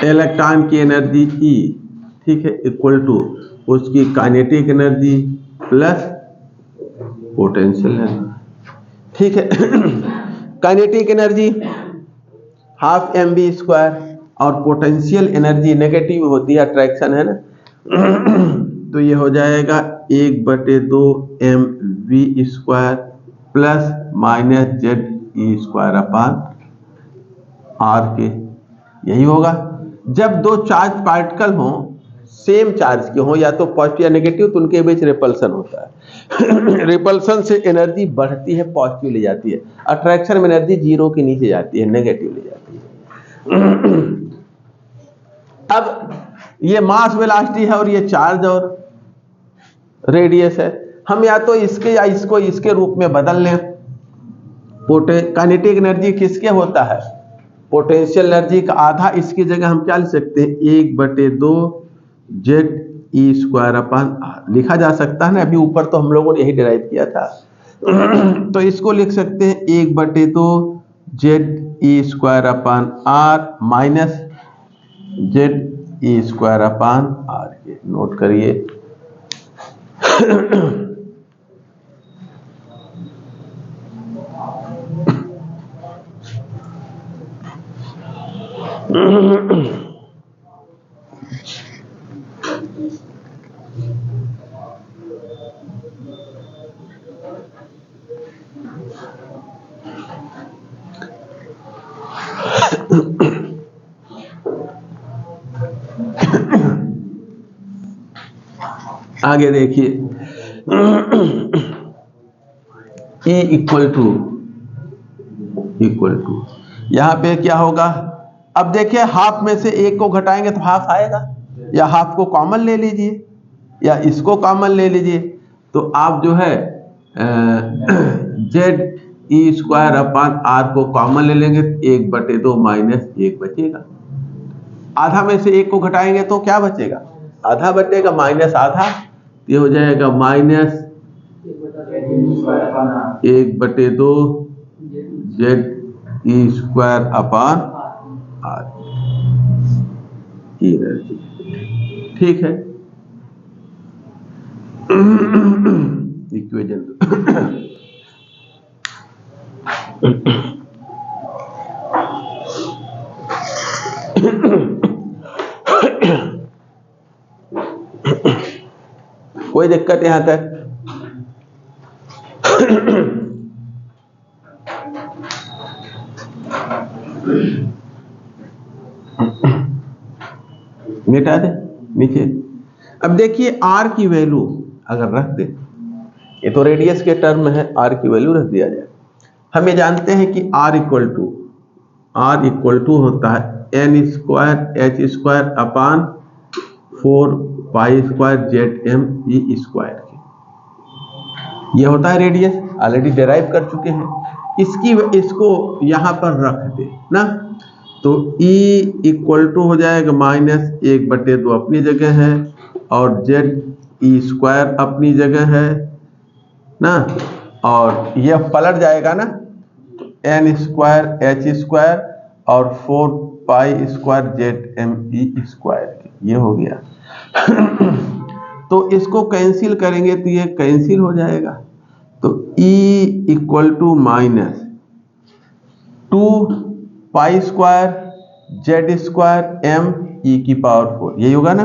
इलेक्ट्रॉन की एनर्जी E, ठीक है, इक्वल टू उसकी kinetic energy plus potential energy, ठीक है। काइनेटिक एनर्जी हाफ mv² और पोटेंशियल एनर्जी नेगेटिव होती है, अट्रैक्शन है ना, तो ये हो जाएगा 1/2 mv² प्लस माइनस ze² अपान r के। यही होगा जब 2 चार्ज पार्टिकल हों, सेम चार्ज के हों, या तो पॉजिटिव या नेगेटिव, तो उनके बीच रिपल्सन होता है। रिपल्सन से एनर्जी बढ़ती है, पॉजिटिव ले जाती है। अट्रैक्शन में एनर्जी 0 के नीचे जाती है, नेगेटिव ले जाती है। अब ये मास वेलोसिटी है और ये चार्ज और रेडियस है। हम या तो इसके या इसको इसके रूप में बदल लें। काइनेटिक एनर्जी किसके होता है? पोटेंशियल एनर्जी का आधा। इसकी जगह हम क्या लिख सकते हैं? 1/2 ze² अपान r लिखा जा सकता है ना। अभी ऊपर तो हम लोगों ने यही डिराइव किया था। तो इसको लिख सकते हैं 1/2 ze² अपान r माइनस ze² अपान r के। नोट करिए। आगे देखिए, E इक्वल टू यहां पे क्या होगा? अब देखिए, हाफ में से 1 को घटाएंगे तो हाफ आएगा, या हाफ को कॉमन ले लीजिए, या इसको कॉमन ले लीजिए, तो आप जो है ze² अपान r को कॉमन ले लेंगे, 1/2 माइनस 1 बचेगा। आधा में से 1 को घटाएंगे तो क्या बचेगा? आधा बचेगा, माइनस आधा, ये हो जाएगा माइनस 1/2 ze² अपान r एनर्जी, ठीक है। इक्वेशन कोई दिक्कत यहां तक? मिटा दे नीचे। अब देखिए आर की वैल्यू अगर रख दे, ये तो रेडियस के टर्म में है, आर की वैल्यू रख दिया जाए। हम ये जानते हैं कि आर इक्वल टू होता है N square H square upon 4 pi square Z M E square की। ये होता है रेडियस, ऑलरेडी डेराइव कर चुके हैं। इसको यहां पर रख दे ना, तो E इक्वल टू हो जाएगा -1/2 अपनी जगह है, और जेड ई स्क्वायर अपनी जगह है ना, और यह पलट जाएगा ना, एन स्क्वायर एच स्क्वायर और 4 pi square Z M E square, ये हो गया। तो इसको कैंसिल करेंगे तो ये कैंसिल हो जाएगा, तो E equal to -2 pi square Z square M E की पावर 4, यही होगा ना,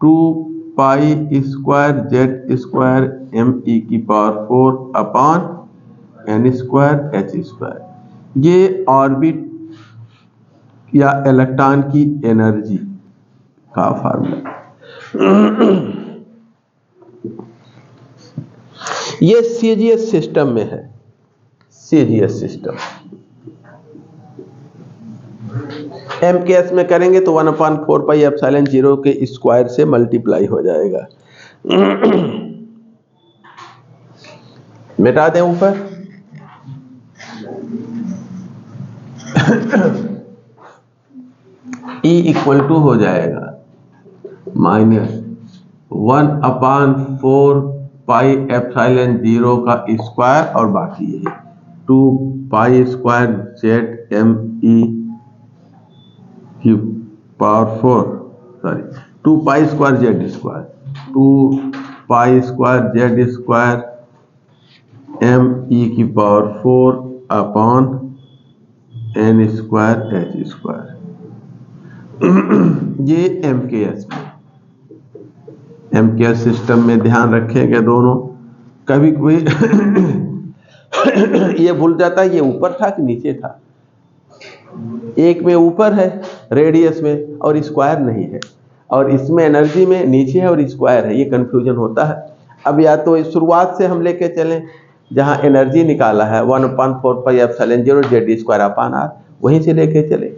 2 pi square Z square M E की power 4 upon N square H square. ये ऑर्बिट या इलेक्ट्रॉन की एनर्जी का फार्मूला। ये सीजीएस सिस्टम में है, सीजीएस सिस्टम। एमकेएस में करेंगे तो 1/4 पाई एप्सिलॉन 0 के स्क्वायर से मल्टीप्लाई हो जाएगा। मिटा दें ऊपर। E इक्वल टू हो जाएगा -1/4 पाई एप्सिलॉन 0 का स्क्वायर, और बाकी यही 2 pi square Z M E की power 4, sorry 2 pi square Z square, 2 pi square Z square M E की power 4 upon n square H square. ये एमकेएस सिस्टम में ध्यान रखेंगे दोनों। कभी कोई ये भूल जाता है ये ऊपर था कि नीचे था, एक में ऊपर है रेडियस में और स्क्वायर नहीं है, और इसमें एनर्जी में नीचे है और स्क्वायर है, ये कंफ्यूजन होता है। अब या तो इस शुरुआत से हम लेके चलें जहां एनर्जी निकाला है 1/4 pi epsilon 0 Z square upon R, वहीं से लेके चले।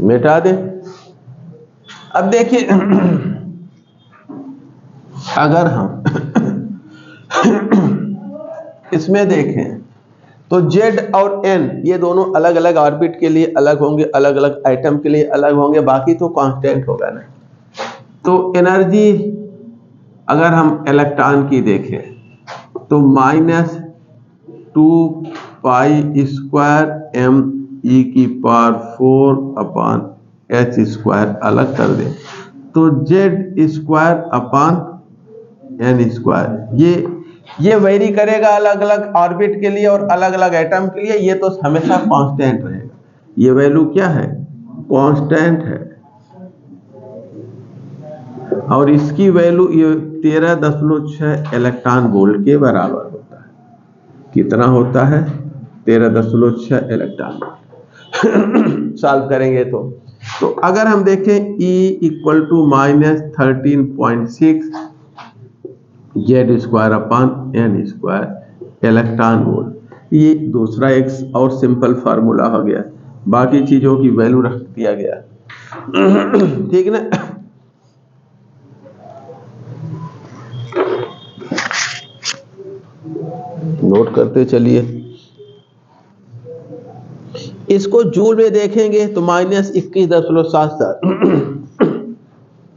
मिटा दे। अब देखिए अगर हम इसमें देखें तो Z और N ये दोनों अलग अलग ऑर्बिट के लिए अलग होंगे, अलग अलग आइटम के लिए अलग होंगे, बाकी तो कांस्टेंट होगा ना। तो एनर्जी अगर हम इलेक्ट्रॉन की देखें तो -2 पाई स्क्वायर एम ई की पावर 4 अपान एच स्क्वायर अलग कर दें तो Z square upon N square, ये वेरी करेगा अलग अलग ऑर्बिट के लिए और अलग अलग एटम के लिए, ये तो हमेशा कांस्टेंट रहेगा। ये वैल्यू क्या है? कांस्टेंट है। और इसकी वैल्यू ये 13.6 इलेक्ट्रॉन वोल्ट के बराबर होता है। कितना होता है? 13.6 इलेक्ट्रॉन वोल्ट। सॉल्व करेंगे तो अगर हम देखें E equal to -13.6 Z square upon N square electron volt, ये दूसरा एक और सिंपल फार्मूला हो गया। बाकी चीजों की वैल्यू रख दिया गया। ठीक ना। नोट करते चलिए। इसको जूल में देखेंगे तो -21.77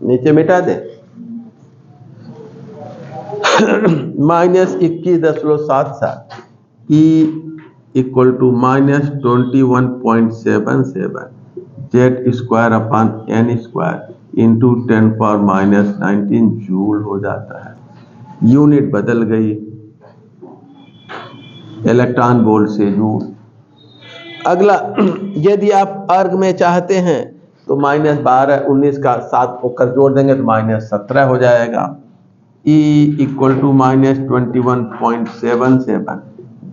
नीचे मिटा दें। -21.77 E equal to -21.77 Z² into 10⁻⁻19 joule हो जाता है। यूनिट बदल गई, इलेक्ट्रॉन वोल्ट से जूल। अगला, यदि आप अर्ग में चाहते हैं तो -12 19 का 7 होकर जोड़ देंगे तो -17 हो जाएगा। E equal to -21.77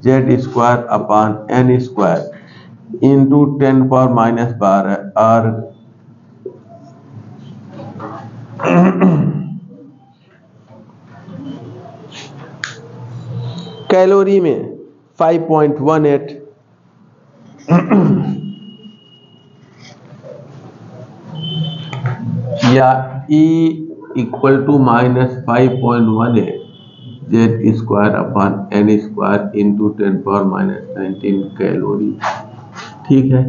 Z²/N² into 10⁻12 अर्ग। कैलोरी में 5.18 या E equal to -5.18 Z²/N² into 10⁻19 calorie. ठीक है।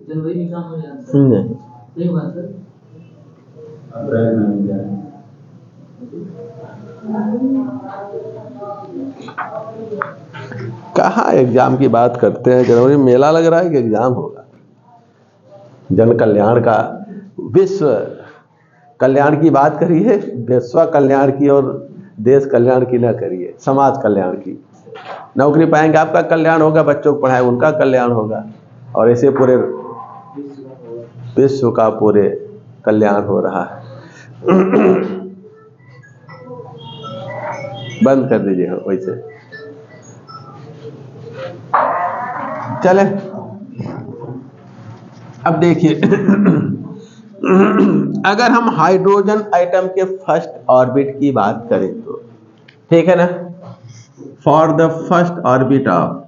जनवरी में काम हो जाता है। नहीं, सही बात है। कहाँ एग्जाम की बात करते हैं। जनवरी में मेला लग रहा है कि एग्जाम होगा। जन कल्याण का, विश्व कल्याण की बात करिए, विश्व कल्याण की और देश कल्याण की ना करिए, समाज कल्याण की। नौकरी पाएंगे आपका कल्याण होगा, बच्चों को पढ़ाए उनका कल्याण होगा, और ऐसे पूरे विश्व का पूरे कल्याण हो रहा है। बंद कर दीजिए वैसे। चले अब देखिए, अगर हम हाइड्रोजन एटम के फर्स्ट ऑर्बिट की बात करें तो, ठीक है ना, for the first orbit of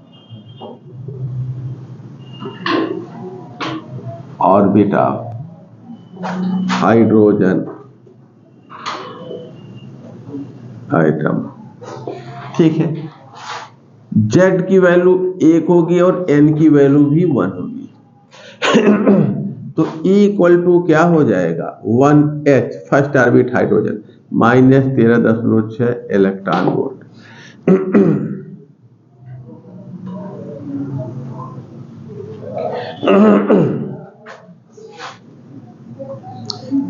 hydrogen atom, ठीक है, Z की वैल्यू 1 होगी और N की वैल्यू भी 1 होगी। तो E इक्वल टू क्या हो जाएगा, 1H first orbit hydrogen -13.6 electron volt.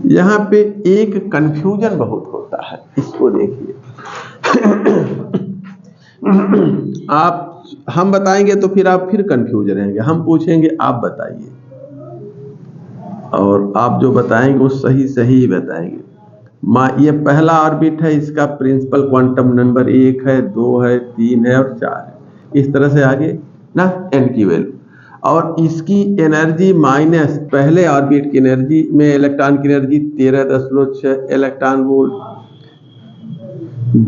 यहां पे एक कंफ्यूजन बहुत होता है, इसको देखिए। हम बताएंगे तो फिर आप फिर कंफ्यूज रहेंगे, हम पूछेंगे आप बताइए, और आप जो बताएंगे वो सही सही ही बताएंगे। ये पहला ऑर्बिट है, इसका प्रिंसिपल क्वांटम नंबर 1 है, 2 है, 3 है और 4 है, इस तरह से आगे ना N की वैल्यू, और इसकी एनर्जी माइनस पहले ऑर्बिट की एनर्जी में इलेक्ट्रॉन की एनर्जी 13.6 इलेक्ट्रॉन वोल्ट,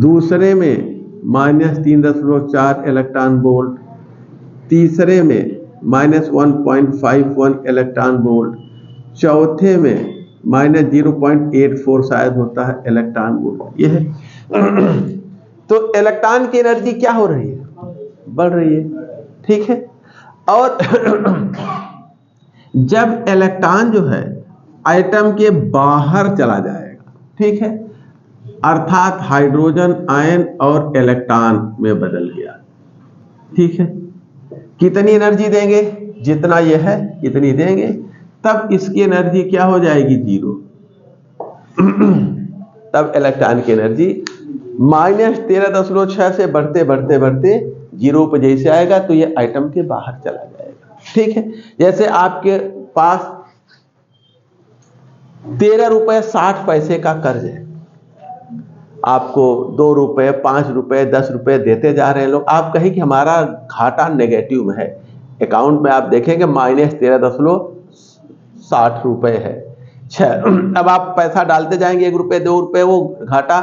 दूसरे में -3.4 इलेक्ट्रॉन वोल्ट, तीसरे में -1.51 इलेक्ट्रॉन वोल्ट, चौथे में -0.84 शायद होता है इलेक्ट्रॉन वोल्ट। यह है। तो इलेक्ट्रॉन की एनर्जी क्या हो रही है, बढ़ रही है, ठीक है। और जब इलेक्ट्रॉन जो है एटम के बाहर चला जाएगा, ठीक है, अर्थात हाइड्रोजन आयन और इलेक्ट्रॉन में बदल गया, ठीक है, कितनी एनर्जी देंगे, जितना यह है कितनी देंगे, तब इसकी एनर्जी क्या हो जाएगी, 0। तब इलेक्ट्रॉन की एनर्जी -13.6 से बढ़ते बढ़ते बढ़ते 0 पे जैसे आएगा तो ये आइटम के बाहर चला जाएगा। ठीक है, जैसे आपके पास 13 रुपये 60 पैसे का कर्ज है, आपको 2 रुपये 5 रुपये 10 रुपये देते जा रहे हैं लोग, आप कहें कि हमारा घाटा नेगेटिव में है, अकाउंट में आप देखेंगे -13.60 रुपये है। अब आप पैसा डालते जाएंगे 1 रुपये 2 रुपये, वो घाटा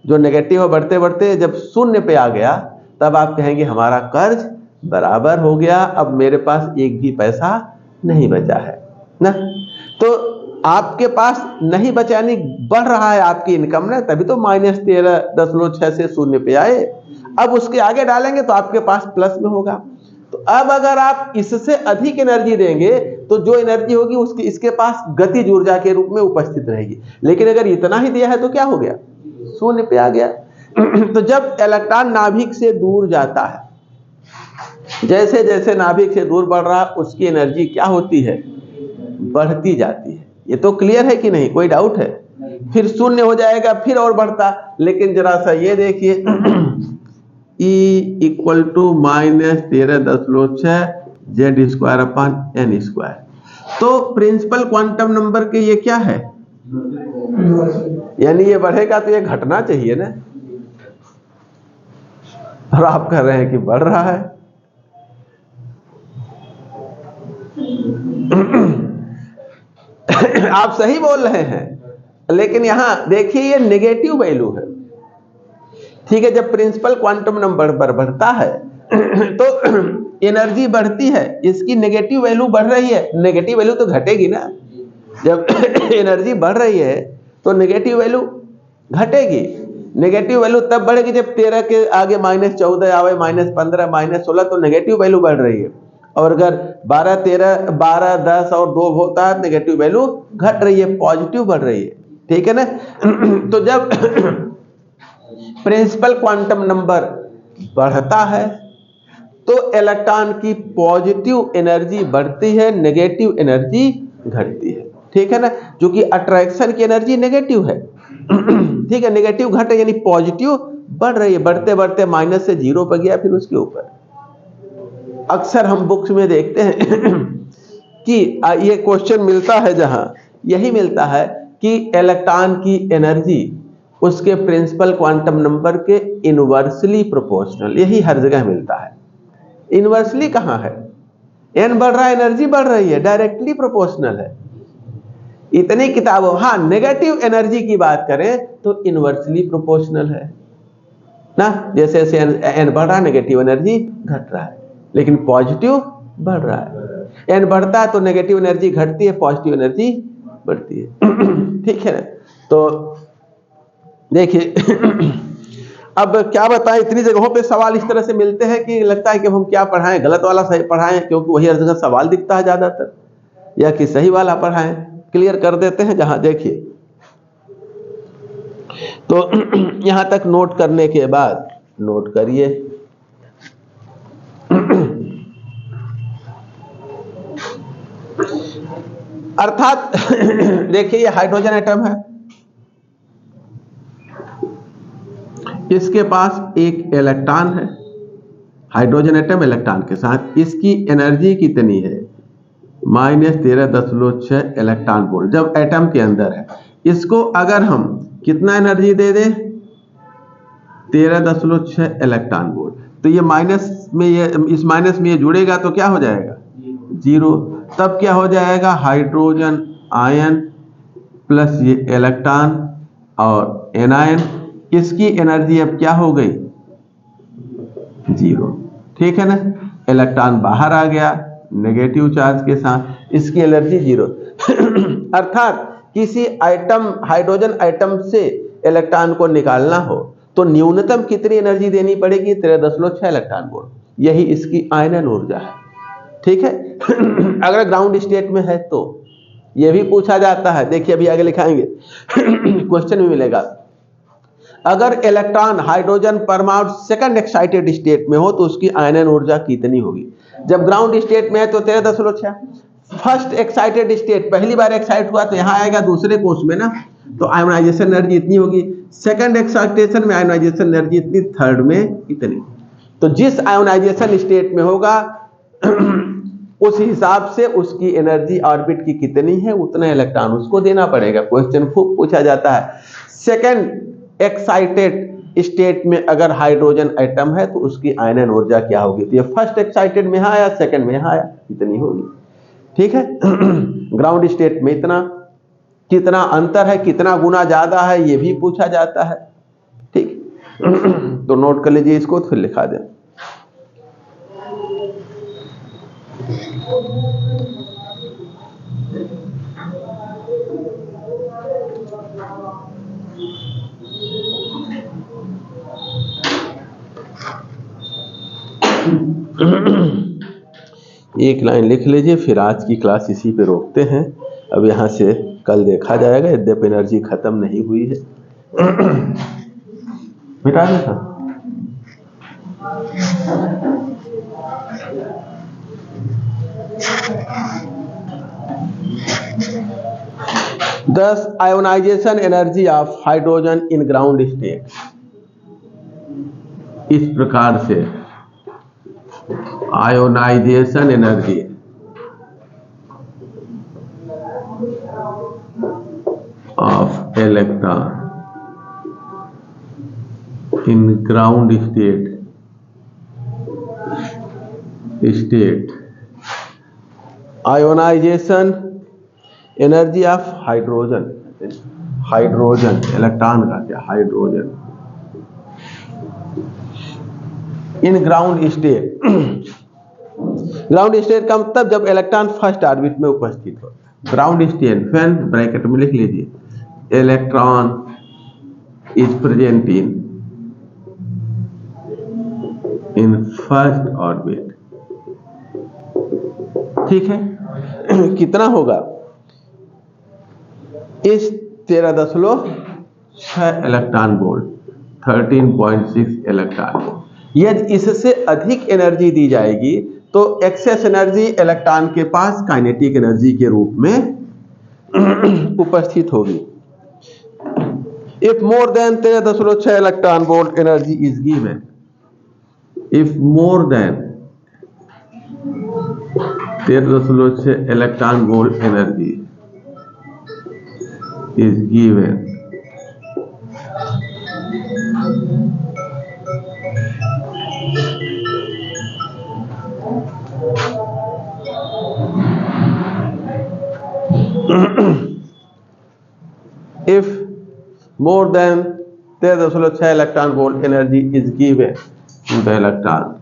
जो नेगेटिव है बढ़ते बढ़ते जब 0 पे आ गया तब आप कहेंगे हमारा कर्ज बराबर हो गया, अब मेरे पास एक भी पैसा नहीं बचा है ना। तो आपके पास नहीं बचा, यानी बढ़ रहा है आपकी इनकम ना, तभी तो -13.6 से 0 पे आए। अब उसके आगे डालेंगे तो आपके पास प्लस में होगा। तो अब अगर आप इससे अधिक एनर्जी देंगे तो जो एनर्जी होगी उसकी इसके पास गतिज ऊर्जा के रूप में उपस्थित रहेगी, लेकिन अगर इतना ही दिया है तो क्या हो गया, 0 पे आ गया। तो जब इलेक्ट्रॉन नाभिक से दूर जाता है, जैसे जैसे नाभिक से दूर बढ़ रहा है उसकी एनर्जी क्या होती है, बढ़ती जाती है। ये तो क्लियर है कि नहीं, कोई डाउट है? फिर 0 हो जाएगा, फिर और बढ़ता, लेकिन जरा सा ये देखिए E = -13.6 Z²/n²। तो प्रिंसिपल क्वांटम नंबर के ये क्या है, यानी ये बढ़ेगा तो ये घटना चाहिए ना, और आप कह रहे हैं कि बढ़ रहा है। आप सही बोल रहे हैं, लेकिन यहां देखिए ये नेगेटिव वैल्यू है। ठीक है, जब प्रिंसिपल क्वांटम नंबर बढ़ता है तो एनर्जी बढ़ती है, इसकी नेगेटिव वैल्यू बढ़ रही है, नेगेटिव वैल्यू तो घटेगी ना। जब एनर्जी बढ़ रही है तो नेगेटिव वैल्यू घटेगी। नेगेटिव वैल्यू तब बढ़ेगी जब 13 के आगे -14 आवे, -15 -16, तो नेगेटिव वैल्यू बढ़ रही है। और अगर 12 13 12 10 और 2 होता है, नेगेटिव वैल्यू घट रही है, पॉजिटिव बढ़ रही है। ठीक है ना। तो जब प्रिंसिपल क्वांटम नंबर बढ़ता है तो इलेक्ट्रॉन की पॉजिटिव एनर्जी बढ़ती है, नेगेटिव एनर्जी घटती है। ठीक है ना, क्योंकि अट्रैक्शन की एनर्जी नेगेटिव है। ठीक है, नेगेटिव घटे यानी पॉजिटिव बढ़ रही है, बढ़ते बढ़ते माइनस से 0 पर गया, फिर उसके ऊपर। अक्सर हम बुक्स में देखते हैं कि ये क्वेश्चन मिलता है, जहां यही मिलता है कि इलेक्ट्रॉन की एनर्जी उसके प्रिंसिपल क्वांटम नंबर के इनवर्सली प्रोपोर्शनल, यही हर जगह मिलता है। इनवर्सली कहां है, n बढ़ रहा है एनर्जी बढ़ रही है, डायरेक्टली प्रोपोर्शनल है। इतनी किताबों, हाँ नेगेटिव एनर्जी की बात करें तो इनवर्सली प्रोपोर्शनल है ना, जैसे जैसे n बढ़ रहा है नेगेटिव एनर्जी घट रहा है, लेकिन पॉजिटिव बढ़ रहा है। n बढ़ता है तो नेगेटिव एनर्जी घटती है, पॉजिटिव एनर्जी बढ़ती है। ठीक है ना। तो देखिए अब क्या बताएं, इतनी जगहों पे सवाल इस तरह से मिलते हैं कि लगता है कि हम क्या पढ़ाएं, गलत वाला सही पढ़ाएं, क्योंकि वही हर जगह सवाल दिखता है ज्यादातर, या कि सही वाला पढ़ाएं। क्लियर कर देते हैं। जहां देखिए तो यहां तक नोट करने के बाद नोट करिए। अर्थात देखिए ये हाइड्रोजन एटम है, इसके पास एक इलेक्ट्रॉन है, हाइड्रोजन एटम इलेक्ट्रॉन के साथ, इसकी एनर्जी कितनी है, -13.6 इलेक्ट्रॉन वोल्ट जब एटम के अंदर है। इसको अगर हम कितना एनर्जी दे दें, 13.6 इलेक्ट्रॉन वोल्ट, तो ये माइनस में, ये इस माइनस में ये जुड़ेगा तो क्या हो जाएगा, 0। तब क्या हो जाएगा, हाइड्रोजन आयन प्लस ये इलेक्ट्रॉन और एनायन, इसकी एनर्जी अब क्या हो गई, 0। ठीक है ना, इलेक्ट्रॉन बाहर आ गया नेगेटिव चार्ज के साथ, इसकी एनर्जी 0। अर्थात किसी आइटम, हाइड्रोजन आइटम से इलेक्ट्रॉन को निकालना हो तो न्यूनतम कितनी एनर्जी देनी पड़ेगी, 13.6 इलेक्ट्रॉन वोल्ट, यही इसकी आयनन ऊर्जा है। ठीक है। अगर ग्राउंड स्टेट में है तो यह भी पूछा जाता है, देखिए अभी आगे लिखाएंगे, क्वेश्चन में मिलेगा। अगर इलेक्ट्रॉन हाइड्रोजन परमाणु सेकंड एक्साइटेड स्टेट में हो तो उसकी आयनन ऊर्जा कितनी होगी। जब ग्राउंड स्टेट में है तो 13.6, फर्स्ट एक्साइटेड स्टेट, पहली बार एक्साइट हुआ तो यहां आएगा दूसरे कोष में ना, तो आयोनाइजेशन एनर्जी इतनी होगी। सेकंड एक्साइटेशन में आयोनाइजेशन एनर्जी इतनी, थर्ड में इतनी। तो जिस आयोनाइजेशन स्टेट में होगा उस हिसाब से उसकी एनर्जी ऑर्बिट की कितनी है उतना इलेक्ट्रॉन उसको देना पड़ेगा। क्वेश्चन खूब पूछा जाता है। सेकंड एक्साइटेड स्टेट में अगर हाइड्रोजन एटम है तो उसकी आयनन ऊर्जा क्या होगी? तो ये फर्स्ट एक्साइटेड में यहाँ आया, सेकंड में यहाँ आया, इतनी होगी। ठीक है। ग्राउंड स्टेट में इतना, कितना अंतर है, कितना गुना ज्यादा है, ये भी पूछा जाता है। ठीक। तो नोट कर लीजिए इसको, फिर लिखा दें। एक लाइन लिख लीजिए, फिर आज की क्लास इसी पे रोकते हैं। अब यहाँ से कल देखा जाएगा, यद्यप एनर्जी खत्म नहीं हुई है। मिटा दें था। Thus, ionization energy of hydrogen in ground state इस प्रकार से ionization energy of electron in ground state ionization energy of hydrogen, electron का क्या, hydrogen in ground state. Ground state का मतलब जब इलेक्ट्रॉन फर्स्ट ऑर्बिट में उपस्थित हो। ग्राउंड स्टेट फैन ब्रैकेट में लिख लीजिए, electron is present in first orbit. ठीक है। कितना होगा? इस 13.6 इलेक्ट्रॉन वोल्ट, 13.6 इलेक्ट्रॉन वोल्ट। यदि इससे अधिक एनर्जी दी जाएगी तो एक्सेस एनर्जी इलेक्ट्रॉन के पास काइनेटिक एनर्जी के रूप में उपस्थित होगी। If more than 13.6 electron volt energy is given, if more than 13.6 electron volt energy is given, if more than 13.6 electron volt energy is given to the electron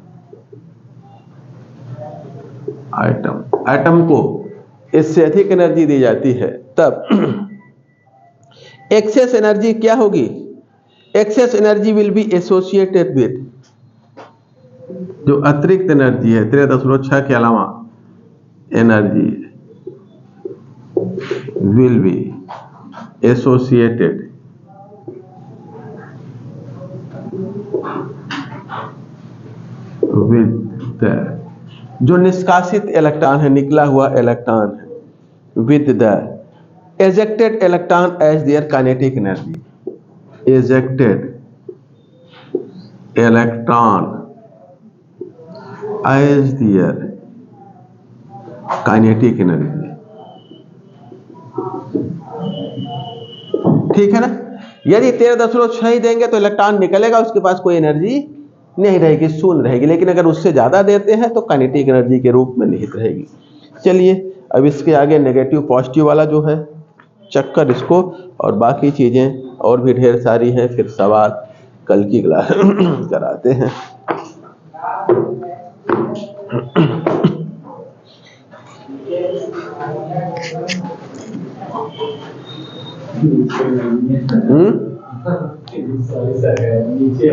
atom को इससे अधिक एनर्जी दी जाती है, तब एक्सेस एनर्जी क्या होगी? Excess energy will be associated with, जो अतिरिक्त एनर्जी है 13.6 के अलावा energy will be associated with the, जो निष्कासित इलेक्ट्रॉन है, निकला हुआ इलेक्ट्रॉन है, with the ejected electron as their kinetic energy, ejected electron as their kinetic energy। ठीक है ना? यदि 13.6 ही देंगे तो इलेक्ट्रॉन निकलेगा, उसके पास कोई एनर्जी नहीं रहेगी, शून्य रहेगी। लेकिन अगर उससे ज्यादा देते हैं तो काइनेटिक एनर्जी के रूप में निहित रहेगी। चलिए अब इसके आगे नेगेटिव पॉजिटिव वाला जो है चक्कर, इसको और बाकी चीजें और भी ढेर सारी हैं, फिर सवाल कल की क्लास कराते हैं। नीचे